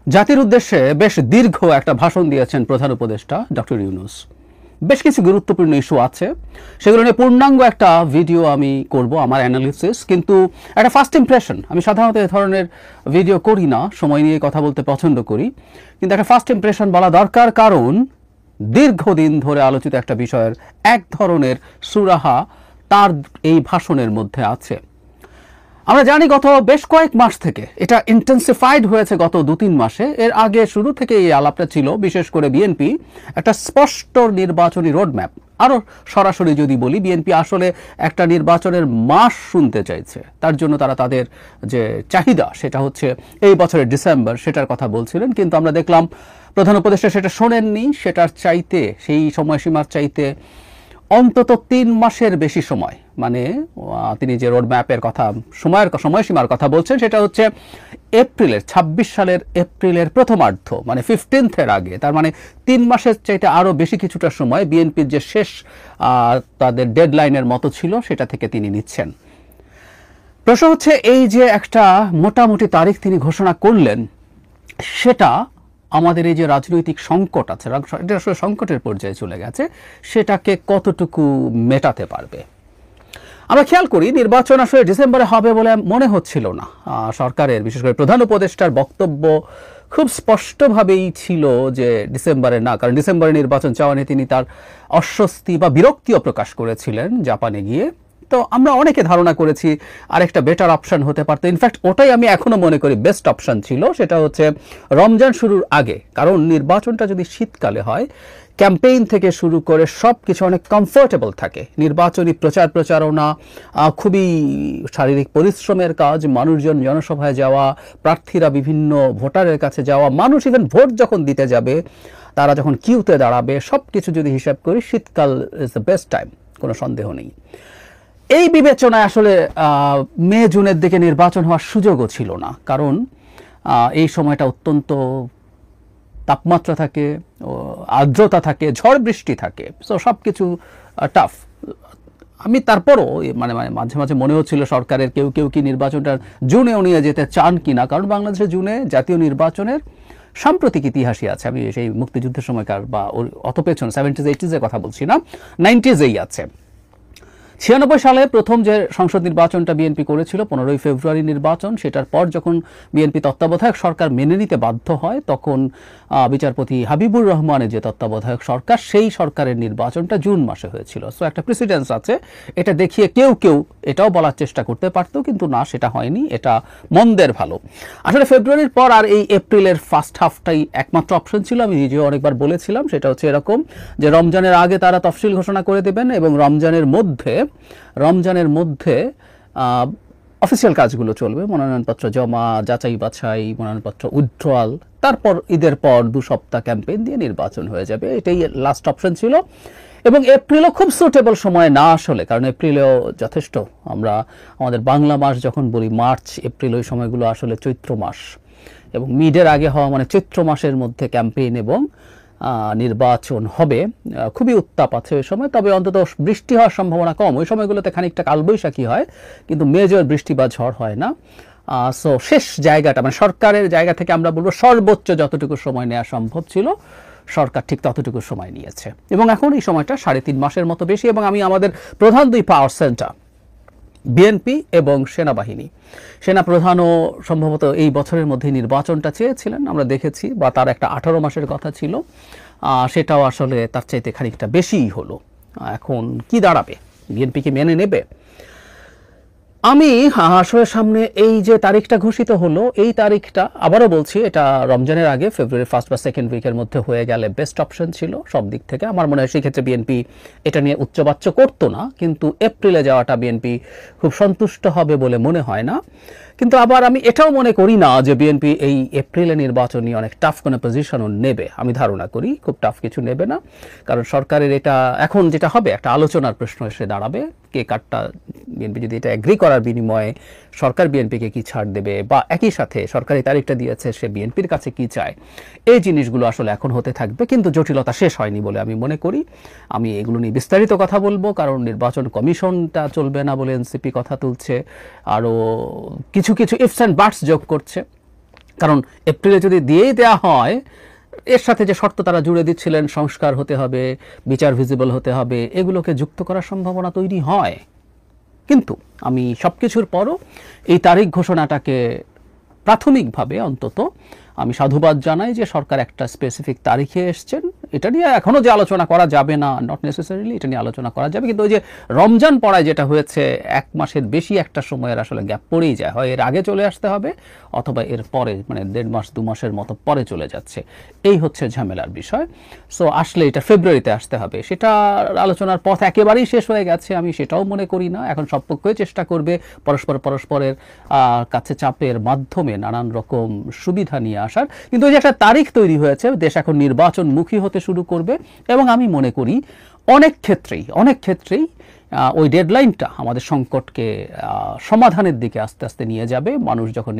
জাতির উদ্দেশ্যে বেশ দীর্ঘ একটা ভাষণ দিয়েছেন প্রধান উপদেষ্টা ডক্টর ইউনূস। বেশ কিছু গুরুত্বপূর্ণ ইস্যু আছে, সেগুলো নিয়ে পূর্ণাঙ্গ একটা ভিডিও আমি করব, আমার অ্যানালিসিস। কিন্তু একটা ফার্স্ট ইমপ্রেশন, আমি সাধারণত এ ধরনের ভিডিও করি না, সময় নিয়ে কথা বলতে পছন্দ করি, কিন্তু একটা ফার্স্ট ইমপ্রেশন বলা দরকার, কারণ দীর্ঘদিন ধরে আলোচিত একটা বিষয়ের এক ধরনের সুরাহা তার এই ভাষণের মধ্যে আছে। আমরা জানি গত বেশ কয়েক মাস থেকে এটা ইন্টেন্সিফাইড হয়েছে, গত 2-3 মাসে। এর আগে শুরু থেকে এই আলাপটা ছিল, বিশেষ করে বিএনপি একটা স্পষ্ট নির্বাচনী রোডম্যাপ, আরও সরাসরি যদি বলি, বিএনপি আসলে একটা নির্বাচনের মাস শুনতে চাইছে। তার জন্য তারা তাদের যে চাহিদা সেটা হচ্ছে এই বছরের ডিসেম্বর, সেটার কথা বলছিলেন। কিন্তু আমরা দেখলাম প্রধান উপদেষ্টা সেটা শোনেননি, সেটার চাইতে, সেই সময়সীমার চাইতে অন্তত 3 মাসের বেশি সময়, মানে তিনি যে রোড ম্যাপের কথা, সময়সীমার কথা বলছেন, সেটা হচ্ছে এপ্রিলের 26 সালের এপ্রিলের প্রথমার্ধ, মানে 15th আগে। তার মানে 3 মাসের চাইতে আরও বেশি কিছুটা সময় বিএনপির যে শেষ তাদের ডেডলাইনের মতো ছিল সেটা থেকে তিনি নিচ্ছেন। প্রশ্ন হচ্ছে, এই যে একটা মোটামুটি তারিখ তিনি ঘোষণা করলেন, সেটা আমাদের এই যে রাজনৈতিক সংকট আছে, এটা আসলে সংকটের পর্যায়ে চলে গেছে, সেটাকে কতটুকু মেটাতে পারবে। আমরা খেয়াল করি, নির্বাচন আসলে ডিসেম্বরে হবে বলে মনে হচ্ছিল না। সরকারের, বিশেষ করে প্রধান উপদেষ্টার বক্তব্য খুব স্পষ্টভাবেই ছিল যে ডিসেম্বরে না, কারণ ডিসেম্বরে নির্বাচন চাওয়া নিয়ে তিনি তার অস্বস্তি বা বিরক্তিও প্রকাশ করেছিলেন জাপানে গিয়ে। তো আমরা অনেকে ধারণা করেছি আরেকটা বেটার অপশন হতে পারতো। ইনফ্যাক্ট ওটাই আমি এখনো মনে করি বেস্ট অপশন ছিল, সেটা হচ্ছে রমজান শুরুর আগে। কারণ নির্বাচনটা যদি শীতকালে হয়, ক্যাম্পেইন থেকে শুরু করে সব কিছু অনেক কমফোর্টেবল থাকে। নির্বাচনী প্রচারণা খুবই শারীরিক পরিশ্রমের কাজ, মানুষজন জনসভায় যাওয়া, প্রার্থীরা বিভিন্ন ভোটারের কাছে যাওয়া, মানুষ ইভেন ভোট যখন দিতে যাবে, তারা যখন কিউতে দাঁড়াবে, সব কিছু যদি হিসাব করি, শীতকাল ইজ দ্য বেস্ট টাইম, কোনো সন্দেহ নেই। এই বিবেচনায় আসলে মে জুনের দিকে নির্বাচন হওয়ার সুযোগও ছিল না, কারণ এই সময়টা অত্যন্ত তাপমাত্রা থাকে, আর্দ্রতা থাকে, ঝড় বৃষ্টি থাকে, সো সব কিছু টাফ। আমি তারপরও মানে মাঝে মাঝে মনে হচ্ছিল সরকারের কেউ কি নির্বাচনটা জুনেও নিয়ে যেতে চান কিনা, কারণ বাংলাদেশে জুনে জাতীয় নির্বাচনের সাম্প্রতিক ইতিহাসই আছে। আমি সেই মুক্তিযুদ্ধের সময়কার বা অত পেছন 70s 80s কথা বলছি না, 90s আছে। 96 সালে প্রথম যে সংসদ নির্বাচনটা বিএনপি করেছিল, 15ই ফেব্রুয়ারি নির্বাচন, সেটার পর যখন বিএনপি তত্ত্বাবধায়ক সরকার মেনে নিতে বাধ্য হয়, তখন বিচারপতি হাবিবুর রহমানের যে তত্ত্বাবধায়ক সরকার, সেই সরকারের নির্বাচনটা জুন মাসে হয়েছিল। সো একটা প্রেসিডেন্স আছে। এটা দেখিয়ে কেউ এটাও বলার চেষ্টা করতে পারতো, কিন্তু না, সেটা হয়নি। এটা মন্দের ভালো। আসলে ফেব্রুয়ারির পর আর এই এপ্রিলের ফার্স্ট হাফটাই একমাত্র অপশন ছিল। আমি নিজেও অনেকবার বলেছিলাম, সেটা হচ্ছে এরকম যে রমজানের আগে তারা তফসিল ঘোষণা করে দেবেন, এবং রমজানের মধ্যে অফিসিয়াল কাজগুলো চলবে, মনোনয়নপত্র জমা, যাচাই বাছাই, মনোনয়নপত্র উইথড্রয়াল, তারপর ঈদের পর 2 সপ্তাহ ক্যাম্পেইন দিয়ে নির্বাচন হয়ে যাবে। এটাই লাস্ট অপশন ছিল। এবং এপ্রিলও খুব সুটেবল সময় না আসলে, কারণ এপ্রিলেও যথেষ্ট, আমরা আমাদের বাংলা মাস যখন বলি মার্চ, এপ্রিল, ওই সময়গুলো আসলে চৈত্র মাস, এবং মিডের আগে হওয়া মানে চৈত্র মাসের মধ্যে ক্যাম্পেইন এবং নির্বাচন হবে। খুবই উত্তাপ আছে ওই সময়, তবে অন্তত বৃষ্টি হওয়ার সম্ভাবনা কম। ওই সময়গুলোতে খানিকটা কালবৈশাখী হয়, কিন্তু মেজর বৃষ্টি বা ঝড় হয় না। সো শেষ জায়গাটা, মানে সরকারের জায়গা থেকে আমরা বলবো সর্বোচ্চ যতটুকু সময় নেওয়া সম্ভব ছিল, সরকার ঠিক ততটুকু সময় নিয়েছে। এবং এখন এই সময়টা 3.5 মাসের মতো বেশি। এবং আমি আমাদের প্রধান 2 পাওয়ার সেন্টার, বিএনপি এবং সেনাবাহিনী, সেনাপ্রধানও সম্ভবত এই বছরের মধ্যে নির্বাচনটা চেয়েছিলেন, আমরা দেখেছি, বা তার একটা 18 মাসের কথা ছিল, সেটাও আসলে তার চাইতে খানিকটা বেশিই হলো। এখন কি দাঁড়াবে? বিএনপি কি মেনে নেবে? আমি আসলে সামনে এই যে তারিখটা ঘোষিত হলো, এই তারিখটা আবারও বলছি, এটা রমজানের আগে ফেব্রুয়ারি 1st বা 2nd উইকের মধ্যে হয়ে গেলে বেস্ট অপশন ছিল সব দিক থেকে। আমার মনে হয় সেই ক্ষেত্রে বিএনপি এটা নিয়ে উচ্চবাচ্য করতো না, কিন্তু এপ্রিলে যাওয়াটা বিএনপি খুব সন্তুষ্ট হবে বলে মনে হয় না। কিন্তু আবার আমি এটাও মনে করি না যে বিএনপি এই এপ্রিলে নির্বাচন নিয়ে অনেক টাফ কোনো পজিশনও নেবে। আমি ধারণা করি খুব টাফ কিছু নেবে না, কারণ সরকারের এটা এখন যেটা হবে একটা আলোচনার প্রশ্ন এসে দাঁড়াবে, কে কারটা, বিএনপি যদি এটা এগ্রি করার বিনিময়ে সরকার বিএনপিকে কি ছাড় দেবে, বা একই সাথে সরকারি তারিখটা দিয়েছে, সে বিএনপির কাছে কি চায়, এই জিনিসগুলো আসলে এখন হতে থাকবে। কিন্তু জটিলতা শেষ হয়নি বলে আমি মনে করি। আমি এগুলো নিয়ে বিস্তারিত কথা বলবো, কারণ নির্বাচন কমিশনটা চলবে না বলে এনসিপি কথা তুলছে, আরও কিছু ইফস অ্যান্ড বাটস যোগ করছে। কারণ এপ্রিলে যদি দিয়েই দেওয়া হয়, এর সাথে যে শর্ত তারা জুড়ে দিচ্ছিলেন, সংস্কার হতে হবে, বিচার ভিজিবল হতে হবে, এগুলোকে যুক্ত করার সম্ভাবনা তৈরি হয়। কিন্তু আমি সব কিছুর পরও এই তারিখ ঘোষণাটাকে প্রাথমিকভাবে অন্তত আমি সাধুবাদ জানাই যে সরকার একটা স্পেসিফিক তারিখে এসছেন। এটা নিয়ে এখনও যে আলোচনা করা যাবে না, নট নেসেসারিলি, এটা নিয়ে আলোচনা করা যাবে, কিন্তু ওই যে রমজান পড়ায় যেটা হয়েছে, 1 মাসের বেশি একটা সময়ের আসলে গ্যাপ পড়েই যায়, হয় এর আগে চলে আসতে হবে অথবা এর পরে, মানে 1.5 মাস 2 মাসের মতো পরে চলে যাচ্ছে। এই হচ্ছে ঝামেলার বিষয়। সো আসলে এটা ফেব্রুয়ারিতে আসতে হবে, সেটা আলোচনার পথ একেবারেই শেষ হয়ে গেছে আমি সেটাও মনে করি না। এখন সব পক্ষই চেষ্টা করবে পরস্পরের কাছে চাপের মাধ্যমে নানান রকম সুবিধা নিয়ে আসার। কিন্তু ওই যে একটা তারিখ তৈরি হয়েছে, দেশ এখন নির্বাচনমুখী হতে শুরু করবে, এবং আমি মনে করি অনেক ক্ষেত্রেই ওই ডেডলাইনটা আমাদের সংকটকে সমাধানের দিকে আস্তে আস্তে নিয়ে যাবে। মানুষ যখন